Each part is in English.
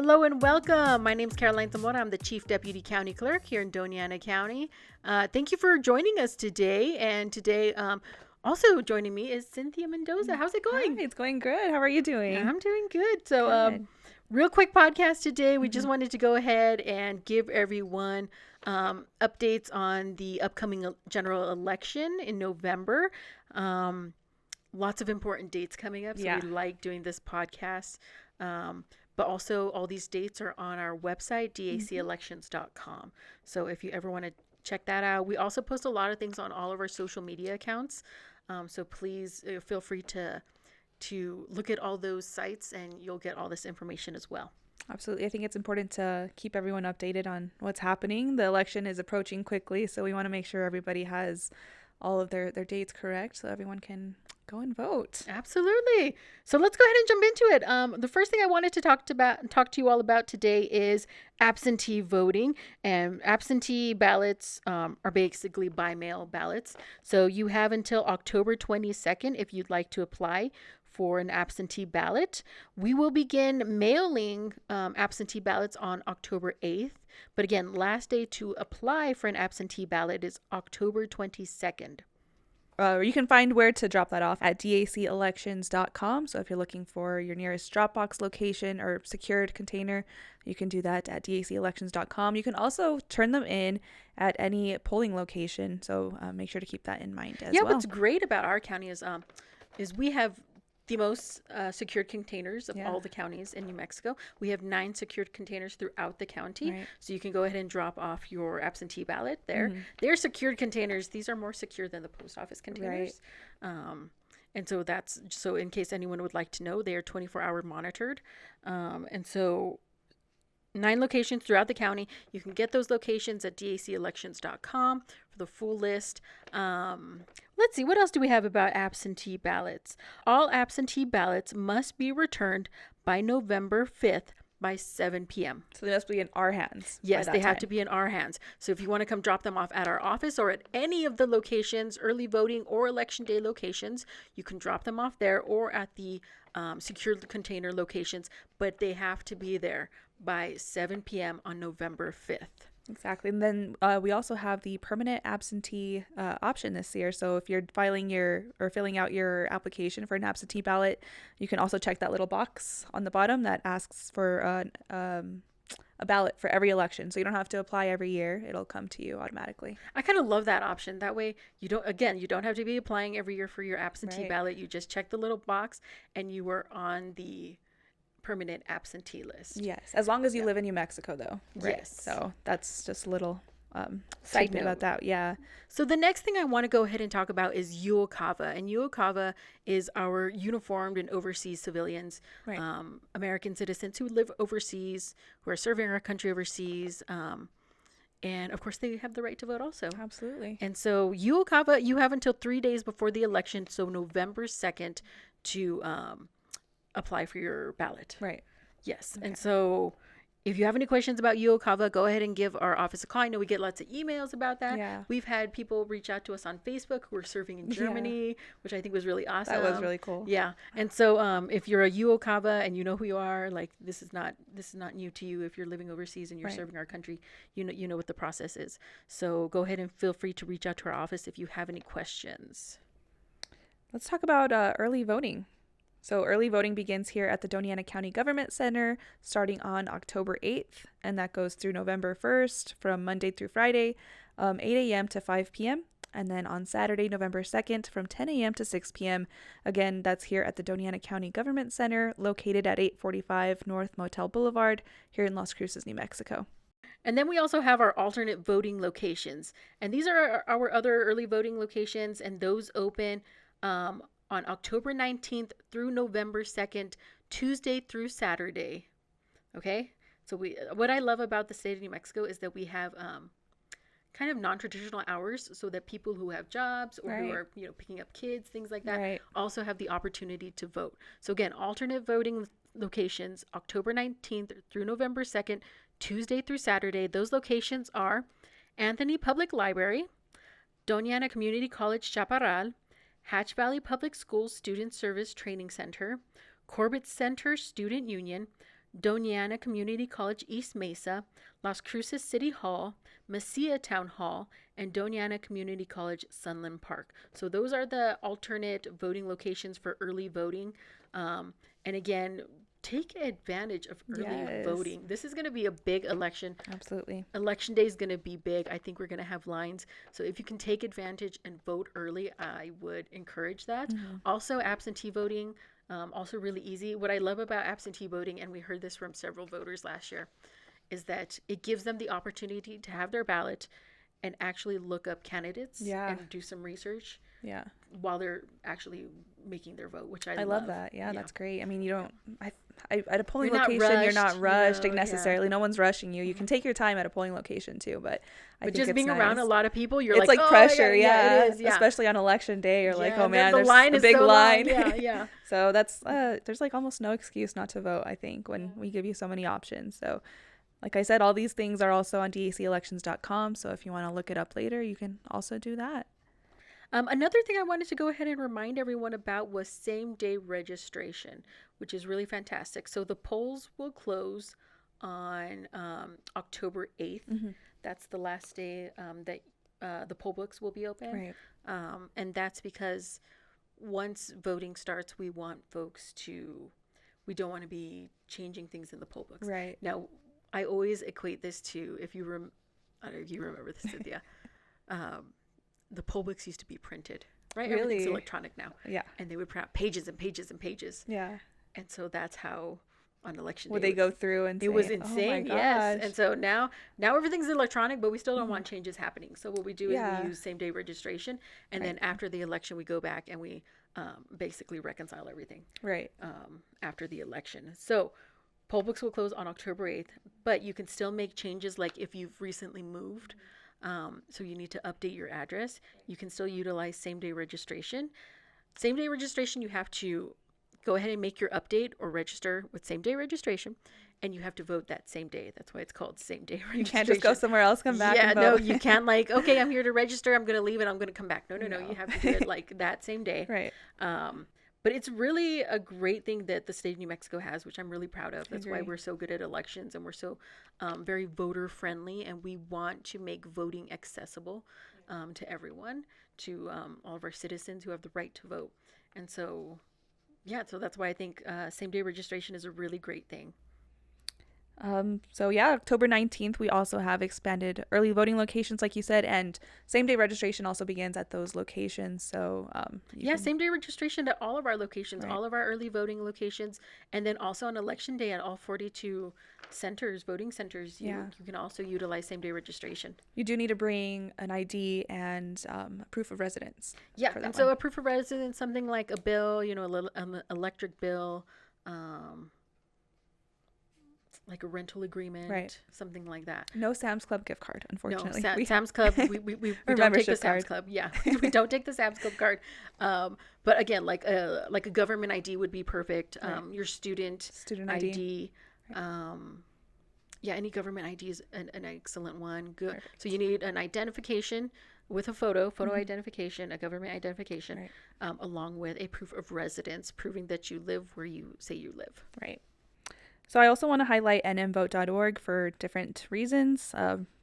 Hello and welcome. My name is Caroline Zamora. I'm the Chief Deputy County Clerk here in Doña Ana County. Thank you for joining us today. And today, also joining me is Cynthia Mendoza. How's it going? Hi, it's going good. How are you doing? I'm doing good. So, Good. real quick podcast today. We just wanted to go ahead and give everyone updates on the upcoming general election in November. Lots of important dates coming up. So we like doing this podcast. But also all these dates are on our website, dacelections.com. So if you ever want to check that out, we also post a lot of things on all of our social media accounts. So please feel free to look at all those sites and you'll get all this information as well. Absolutely. I think it's important to keep everyone updated on what's happening. The election is approaching quickly, so we want to make sure everybody has all of their dates correct so everyone can go and vote. Absolutely. So let's go ahead and jump into it. The first thing I wanted to talk to you all about today is absentee voting. And absentee ballots are basically by mail ballots. So you have until October 22nd if you'd like to apply for an absentee ballot. We will begin mailing absentee ballots on October 8th. But again, last day to apply for an absentee ballot is October 22nd. You can find where to drop that off at dacelections.com. So if you're looking for your nearest Dropbox location or secured container, you can do that at dacelections.com. You can also turn them in at any polling location. So make sure to keep that in mind as well. Yeah, what's great about our county is we have the most secured containers of all the counties in New Mexico. We have 9 secured containers throughout the county. Right. So you can go ahead and drop off your absentee ballot there. Mm-hmm. They're secured containers. These are more secure than the post office containers. Right. And so so in case anyone would like to know, they are 24-hour monitored. And so 9 locations throughout the county. You can get those locations at dacelections.com for the full list. Let's see, what else do we have about absentee ballots? All absentee ballots must be returned by November 5th by 7 p.m. So they must be in our hands. Yes, they have to be in our hands. So if you want to come drop them off at our office or at any of the locations, early voting or election day locations, you can drop them off there or at the secured container locations, but they have to be there by 7 p.m. on November 5th. Exactly. And then we also have the permanent absentee option this year. So if you're filling out your application for an absentee ballot, you can also check that little box on the bottom that asks for a ballot for every election. So you don't have to apply every year. It'll come to you automatically. I kind of love that option. That way you don't have to be applying every year for your absentee ballot. You just check the little box and you are on the permanent absentee list. Yes, as long as you live in New Mexico, though. Right? Yes. So that's just a little side note about that. Yeah. So the next thing I want to go ahead and talk about is UOCAVA. And UOCAVA is our uniformed and overseas civilians, American citizens who live overseas, who are serving our country overseas. And of course, they have the right to vote also. Absolutely. And so UOCAVA, you have until 3 days before the election, so November 2nd, to apply for your ballot. Right. Yes. Okay. And so if you have any questions about UOCAVA, go ahead and give our office a call. I know we get lots of emails about that. Yeah. We've had people reach out to us on Facebook who are serving in Germany, which I think was really awesome. That was really cool. Yeah. And so if you're a UOCAVA and you know who you are, like this is not new to you. If you're living overseas and you're serving our country, you know what the process is. So go ahead and feel free to reach out to our office if you have any questions. Let's talk about early voting. So early voting begins here at the Doña Ana County Government Center starting on October 8th, and that goes through November 1st from Monday through Friday, 8 a.m. to 5 p.m., and then on Saturday, November 2nd from 10 a.m. to 6 p.m. Again, that's here at the Doña Ana County Government Center located at 845 North Motel Boulevard here in Las Cruces, New Mexico. And then we also have our alternate voting locations, and these are our other early voting locations, and those open on October 19th through November 2nd, Tuesday through Saturday. Okay? So what I love about the state of New Mexico is that we have kind of non-traditional hours so that people who have jobs or who are, picking up kids, things like that, also have the opportunity to vote. So again, alternate voting locations, October 19th through November 2nd, Tuesday through Saturday. Those locations are Anthony Public Library, Doña Ana Community College Chaparral, Hatch Valley Public Schools Student Service Training Center, Corbett Center Student Union, Doñana Community College East Mesa, Las Cruces City Hall, Mesilla Town Hall, and Doñana Community College Sunland Park. So those are the alternate voting locations for early voting. And again, take advantage of early voting. This is going to be a big election. Absolutely. Election day is going to be big. I think we're going to have lines. So if you can take advantage and vote early, I would encourage that. Also, absentee voting, also really easy. What I love about absentee voting, and we heard this from several voters last year, is that it gives them the opportunity to have their ballot and actually look up candidates and do some research while they're actually making their vote, which I love that. Yeah, that's great. I mean, you don't at a polling location, you're not rushed necessarily. No one's rushing you. You can take your time at a polling location too, but I think just it's being nice. Around a lot of people, you're it's like pressure. It is, especially on election day. You're like, oh man, the there's line a is big so line. Long. So that's there's like almost no excuse not to vote, I think, when we give you so many options. So like I said, all these things are also on dacelections.com. So if you want to look it up later, you can also do that. Another thing I wanted to go ahead and remind everyone about was same-day registration, which is really fantastic. So the polls will close on October 8th. That's the last day that the poll books will be open. Right. And that's because once voting starts, we don't want to be changing things in the poll books. Right. Now, I always equate this to, if you I don't know if you remember this, Cynthia, the poll books used to be printed, right? Really? Everything's electronic now. Yeah. And they would print out pages and pages and pages. Yeah. And so that's how on election day would they go through and it was insane. Oh my yes. gosh. And so now everything's electronic, but we still don't want changes happening. So what we do is we use same day registration, and then after the election we go back and we basically reconcile everything. Right. After the election. So poll books will close on October 8th, but you can still make changes, like if you've recently moved. So you need to update your address. You can still utilize same-day registration. Same-day registration, you have to go ahead and make your update or register with same-day registration, and you have to vote that same day. That's why it's called same-day registration. You can't just go somewhere else, come back and vote. No, you can't okay, I'm here to register, I'm going to leave and I'm going to come back. No. You have to do it like that same day. Right. But it's really a great thing that the state of New Mexico has, which I'm really proud of. That's why we're so good at elections, and we're so very voter friendly, and we want to make voting accessible to everyone, to all of our citizens who have the right to vote. And so, so that's why I think same day registration is a really great thing. October 19th, we also have expanded early voting locations, like you said, and same day registration also begins at those locations. So, same day registration at all of our locations, all of our early voting locations. And then also on election day at all 42 voting centers, you can also utilize same day registration. You do need to bring an ID and proof of residence. Yeah. And so a proof of residence, something like a bill, an electric bill, like a rental agreement, something like that. No Sam's Club gift card, unfortunately. No, Sam's Club, we don't take the Sam's Club. Yeah, we don't take the Sam's Club card. But again, like a government ID would be perfect. Your student ID. Any government ID is an excellent one. Good. Perfect. So you need an identification with a photo identification, a government identification, along with a proof of residence, proving that you live where you say you live. Right. So I also want to highlight nmvote.org for different reasons.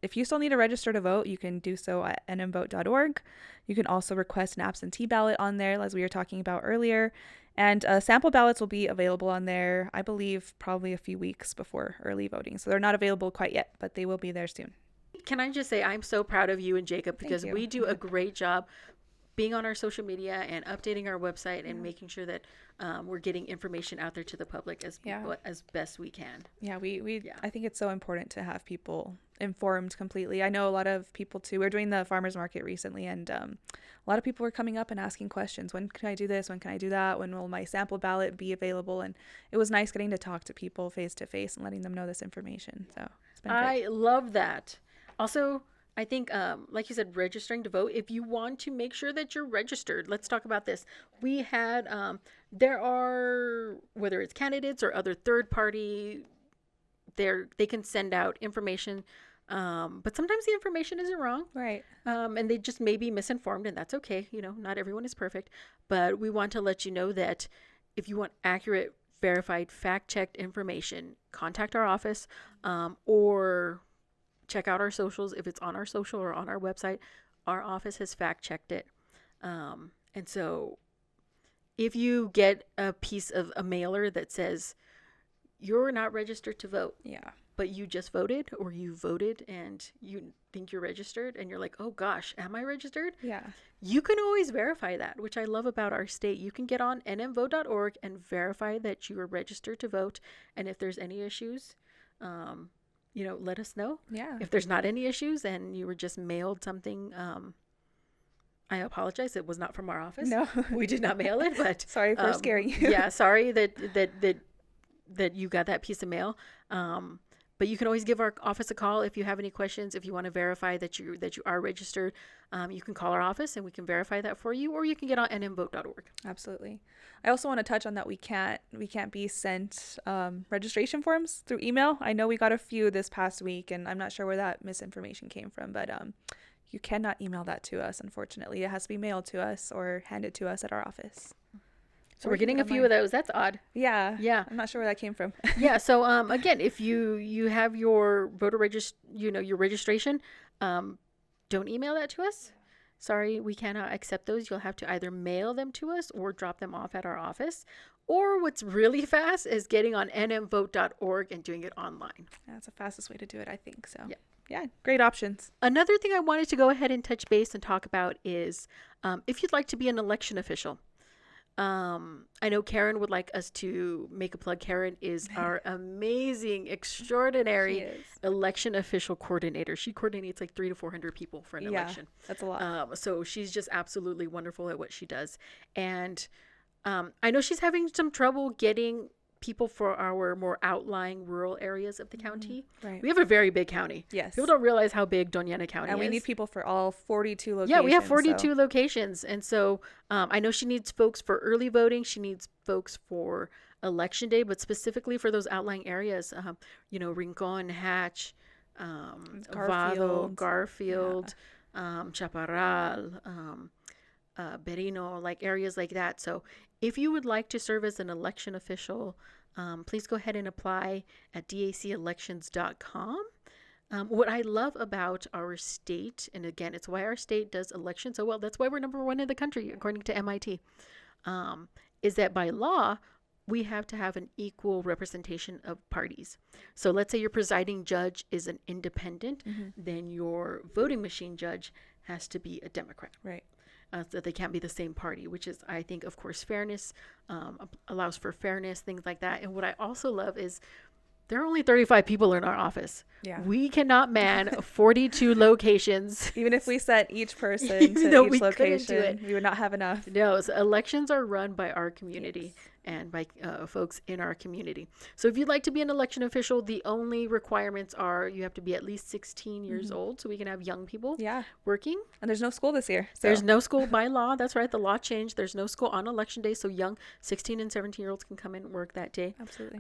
If you still need to register to vote, you can do so at nmvote.org. You can also request an absentee ballot on there, as we were talking about earlier. And sample ballots will be available on there, I believe, probably a few weeks before early voting. So they're not available quite yet, but they will be there soon. Can I just say I'm so proud of you and Jacob, because we do a great job being on our social media and updating our website and making sure that we're getting information out there to the public as best we can. Yeah, I think it's so important to have people informed completely. I know a lot of people too. We're doing the farmers market recently, and a lot of people were coming up and asking questions. When can I do this? When can I do that? When will my sample ballot be available? And it was nice getting to talk to people face to face and letting them know this information. So it's been great. I love that. Also, I think, like you said, registering to vote. If you want to make sure that you're registered, let's talk about this. We had, there are, whether it's candidates or other third party, they can send out information, but sometimes the information isn't wrong. Right. And they just may be misinformed, and that's okay. Not everyone is perfect, but we want to let you know that if you want accurate verified, fact-checked information, contact our office, or check out our socials. If it's on our social or on our website, our office has fact-checked it. And so if you get a piece of a mailer that says you're not registered to vote, but you just voted, or you voted and you think you're registered and you're like, oh gosh, am I registered? You can always verify that, which I love about our state. You can get on nmvote.org and verify that you are registered to vote. And if there's any issues, let us know. If there's not any issues and you were just mailed something, I apologize. It was not from our office. No, we did not mail it, but sorry for scaring you. Sorry that you got that piece of mail. But you can always give our office a call if you have any questions. If you want to verify that you are registered, you can call our office and we can verify that for you, or you can get on nmvote.org. Absolutely. I also want to touch on that we can't be sent registration forms through email. I know we got a few this past week, and I'm not sure where that misinformation came from, but you cannot email that to us, unfortunately. It has to be mailed to us or handed to us at our office. So we're getting a few of those. That's odd. Yeah. I'm not sure where that came from. So again, if you have your voter your registration, don't email that to us. Sorry, we cannot accept those. You'll have to either mail them to us or drop them off at our office. Or what's really fast is getting on nmvote.org and doing it online. That's the fastest way to do it, I think. So yeah, great options. Another thing I wanted to go ahead and touch base and talk about is if you'd like to be an election official. I know Karen would like us to make a plug. Karen is our amazing, extraordinary election official coordinator. She coordinates like 300 to 400 people for an election. That's a lot. So she's just absolutely wonderful at what she does. And I know she's having some trouble getting people for our more outlying rural areas of the county. Right. We have a very big county. Yes. People don't realize how big Doñana County is. And we need people for all 42 locations. Yeah, we have 42 locations. And so I know she needs folks for early voting. She needs folks for election day, but specifically for those outlying areas, Rincon, Hatch, Garfield, Chaparral, Berino, like areas like that. So if you would like to serve as an election official, please go ahead and apply at dacelections.com. What I love about our state, and again, it's why our state does elections so well, that's why we're number one in the country, according to MIT, is that by law, we have to have an equal representation of parties. So let's say your presiding judge is an independent, then your voting machine judge has to be a Democrat. Right. So that they can't be the same party, which is, I think, of course, fairness, allows for fairness, things like that. And what I also love is there are only 35 people in our office. Yeah. We cannot man 42 locations. Even if we sent each person to each location, we would not have enough. No, so elections are run by our community and by folks in our community. So if you'd like to be an election official, the only requirements are you have to be at least 16 years old, so we can have young people working. And there's no school this year. So. There's no school by law. That's right. The law changed. There's no school on election day, so young 16 and 17-year-olds can come in and work that day. Absolutely.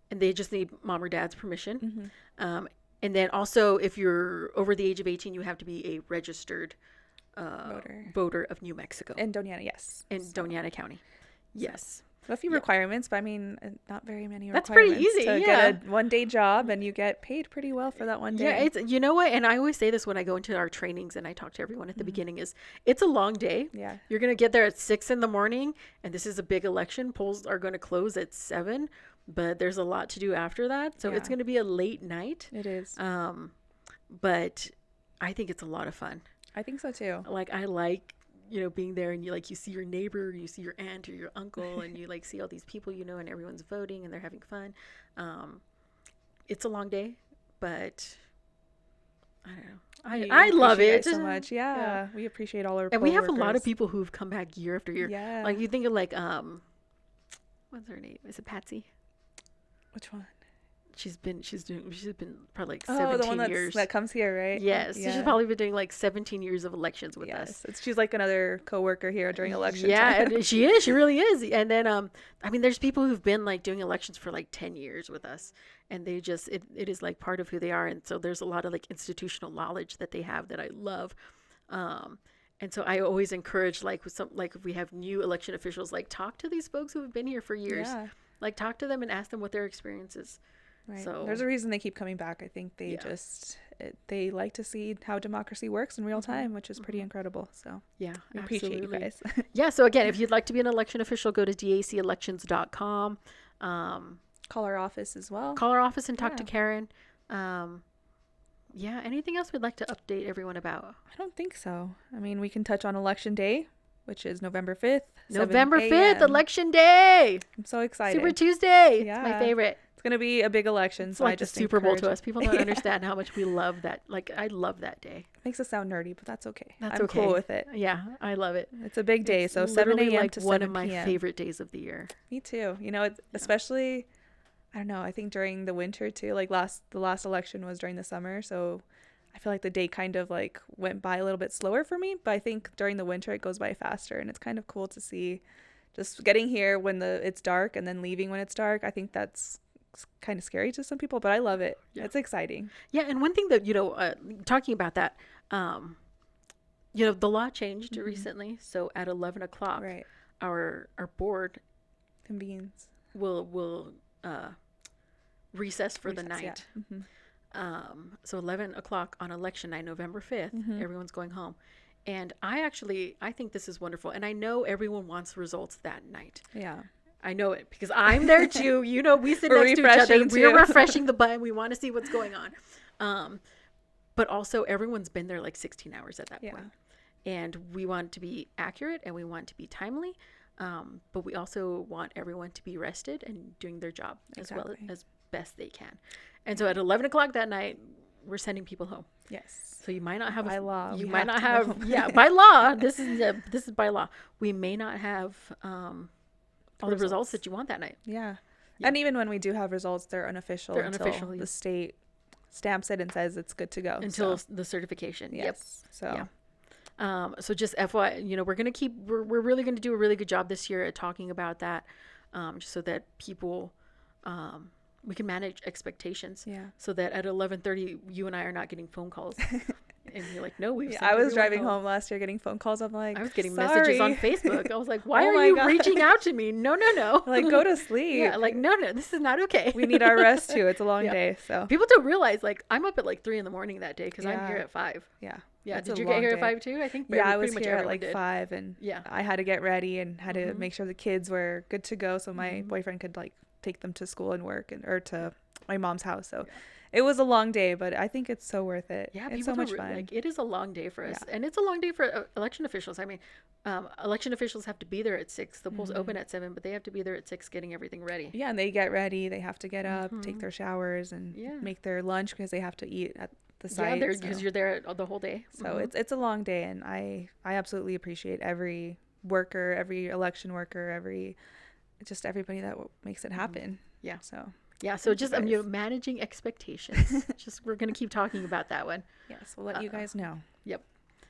And they just need mom or dad's permission. And then also, if you're over the age of 18, you have to be a registered voter of New Mexico. In Doñana, yes. In Doñana County. Yes. So a few requirements, but I mean, not very many requirements. That's pretty easy, to get a one-day job, and you get paid pretty well for that one day. Yeah, it's, you know what? And I always say this when I go into our trainings and I talk to everyone at the beginning is it's a long day. Yeah. You're going to get there at 6 a.m, and this is a big election. Polls are going to close at 7, but there's a lot to do after that. So it's going to be a late night. It is. But I think it's a lot of fun. I think so too. Like, I like, being there and you see your neighbor, you see your aunt or your uncle, and you see all these people, and everyone's voting and they're having fun. It's a long day, but I don't know. I love it so much. Yeah. We appreciate all our and we have a lot of people who've come back year after year. Yeah. Like you think of what's her name? Is it Patsy? Which one? She's been probably 17 the one years. that comes here, right? Yes. Yeah. So she's probably been doing 17 years of elections with us. She's like another coworker here during election time. Yeah, she is. She really is. And then, there's people who've been doing elections for 10 years with us, and they just, it is part of who they are. And so there's a lot of institutional knowledge that they have that I love. And so I always encourage if we have new election officials, talk to these folks who have been here for years. Yeah. Like, talk to them and ask them what their experience is. Right. So there's a reason they keep coming back. I think they they like to see how democracy works in real time, which is pretty incredible. So yeah, we appreciate you guys. Yeah. So again, if you'd like to be an election official, go to dacelections.com. Call our office as well. Call our office and talk to Karen. Anything else we'd like to update everyone about? I don't think so. I mean, we can touch on Election Day, which is November 5th. November 5th, Election Day. I'm so excited. Super Tuesday. Yeah. It's my favorite. It's going to be a big election. It's so like I just the Super Bowl to us. People don't understand how much we love that. Like, I love that day. Makes us sound nerdy, but that's okay. I'm okay. Cool with it. Yeah, I love it. It's a big day. It's so 7 a.m. like to 7 p.m. one of my favorite days of the year. Me too. You know, especially, I don't know, I think during the winter too. Like the last election was during the summer. So I feel like the day kind of like went by a little bit slower for me. But I think during the winter it goes by faster. And it's kind of cool to see just getting here when it's dark and then leaving when it's dark. I think that's kind of scary to some people, but I love it. It's exciting. Yeah. And one thing that, talking about that, the law changed recently. So at 11 o'clock, our board convenes. Will recess for the night. Yeah. So 11 o'clock on election night, November 5th, everyone's going home. And I think this is wonderful. And I know everyone wants results that night. Yeah. I know it because I'm there too. We sit next to each other. We're refreshing the button. We want to see what's going on. But also everyone's been there like 16 hours at that point. And we want to be accurate and we want to be timely. But we also want everyone to be rested and doing their job as well as best they can. And so at 11 o'clock that night, we're sending people home. Yes. So you might not have by law. You might not have by law. This is by law. We may not have all the results that you want that night. Yeah. And even when we do have results, they're unofficial until the state stamps it and says it's good to go. Until the certification. Yes. Yep. So so just FYI, we're really going to do a really good job this year at talking about that, just so that people we can manage expectations. Yeah. So that at 11:30 you and I are not getting phone calls. And you're like, no, we've. I was driving home last year getting phone calls. I'm like, I was getting sorry. messages on Facebook. I was like, why are you reaching out to me? No. Like, go to sleep. Yeah, like, no, this is not okay. We need our rest too. It's a long day. So people don't realize, like, I'm up at like 3 a.m. that day because I'm here at 5. Yeah. Yeah. Did you get here at 5 too? I think. I was here at like 5, and yeah, I had to get ready and had to make sure the kids were good to go, so my boyfriend could like take them to school and work or to my mom's house. So. It was a long day, but I think it's so worth it. Yeah, it's so much fun. Like, it is a long day for us, and it's a long day for election officials. I mean, election officials have to be there at 6. The polls open at 7, but they have to be there at 6, getting everything ready. Yeah, and they get ready. They have to get up, take their showers, and make their lunch because they have to eat at the site. Yeah, because you're there the whole day. So it's a long day, and I absolutely appreciate every worker, every election worker, everybody that makes it happen. Yeah. So. Yeah, so just managing expectations. We're going to keep talking about that one. Yes, we'll let you guys know. Yep.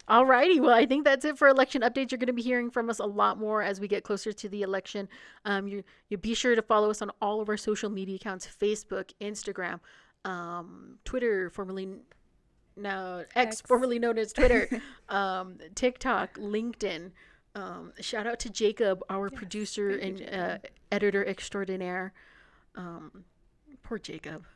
All righty. Well, I think that's it for election updates. You're going to be hearing from us a lot more as we get closer to the election. You be sure to follow us on all of our social media accounts: Facebook, Instagram, Twitter, X, formerly known as Twitter, TikTok, LinkedIn. Shout out to Jacob, our producer and editor extraordinaire. Poor Jacob.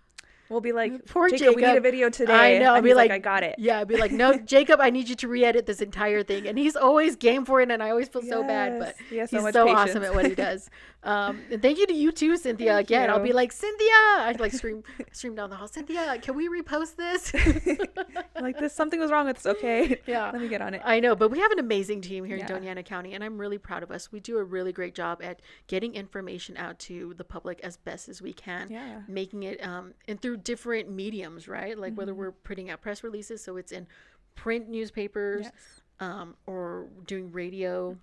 We'll be like, poor Jacob, we need a video today. I know. I'll be like, I got it. Yeah, I'd be like, no, Jacob, I need you to re-edit this entire thing. And he's always game for it, and I always feel so bad, but he's so awesome at what he does. And thank you to you too, Cynthia. Again, I'll be like, Cynthia, I like scream down the hall, Cynthia, can we repost this? Like, something was wrong with this. Okay. Yeah. Let me get on it. I know, but we have an amazing team here in Doña Ana County, and I'm really proud of us. We do a really great job at getting information out to the public as best as we can. Yeah. Making it, and through different mediums, right? Like whether we're putting out press releases, so it's in print newspapers, or doing radio,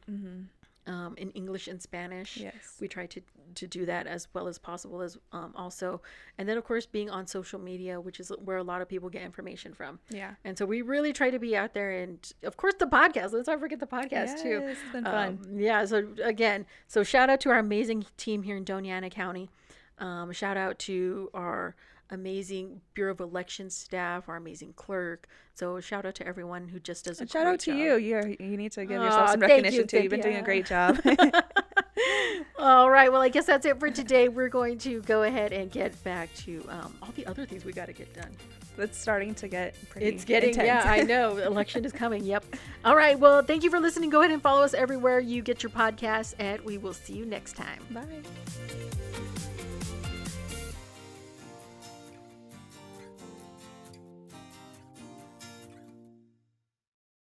in English and Spanish. Yes. We try to do that as well as possible as also. And then of course being on social media, which is where a lot of people get information from. Yeah. And so we really try to be out there, and of course the podcast. Let's not forget the podcast too. It's been fun. So again, shout out to our amazing team here in Doña Ana County. Shout out to our amazing Bureau of Elections staff, our amazing clerk. So shout out to everyone who just does a great job. Shout out to you. You need to give yourself some recognition too. You've been doing a great job. All right. Well, I guess that's it for today. We're going to go ahead and get back to all the other things we got to get done. It's starting to get pretty It's getting, intense. yeah, I know. Election is coming. Yep. All right. Well, thank you for listening. Go ahead and follow us everywhere you get your podcasts, and we will see you next time. Bye.